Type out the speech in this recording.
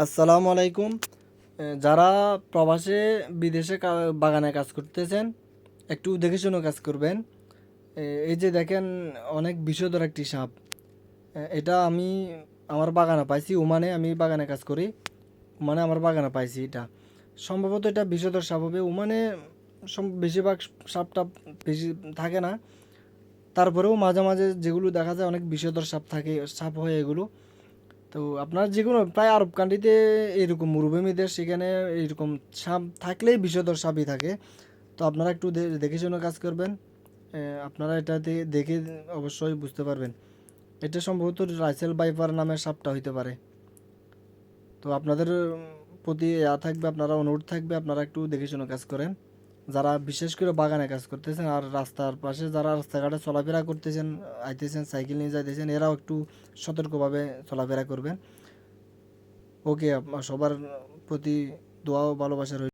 আসসালামু আলাইকুম। যারা প্রবাসে বিদেশে বাগানে কাজ করতেছেন, একটু দেখে শুনে কাজ করবেন। এই যে দেখেন, অনেক বিষধর একটি সাপ। এটা আমি আমার বাগানে পাইছি। ওমানে আমি বাগানে কাজ করি। ওমানে আমার বাগানে পাইছি এটা। সম্ভবত এটা বিষধর সাপ হবে। ওমানে বেশিরভাগ সাপটা বেশি থাকে না। তারপরেও মাঝে মাঝে যেগুলো দেখা যায় অনেক বিষধর সাপ থাকে, সাপ হয় এগুলো। তো আপনার যেকোনো প্রায় আরব কান্ট্রিতে এরকম মরুভূমি দেশ, সেখানে এরকম সাপ থাকলেই বিষধর সাপই থাকে। তো আপনারা একটু দেখে শুনে কাজ করবেন। আপনারা এটাতে দেখে অবশ্যই বুঝতে পারবেন এটা সম্ভবত রাইসেল ভাইপার নামের সাপটা হইতে পারে। তো আপনাদের প্রতি থাকবে, আপনারা অনুরোধ থাকবে, আপনারা একটু দেখে শুনে কাজ করেন। যারা বিশেষ করে বাগানে কাজ করতেছেন আর রাস্তার পাশে যারা রাস্তাঘাটে চলাফেরা করতেছেন, আইতেছেন, সাইকেল নিয়ে যাইতেছেন, এরাও একটু সতর্কভাবে চলাফেরা করবেন। ওকে, আপনার সবার প্রতি দোয়া ও ভালোবাসা রইল।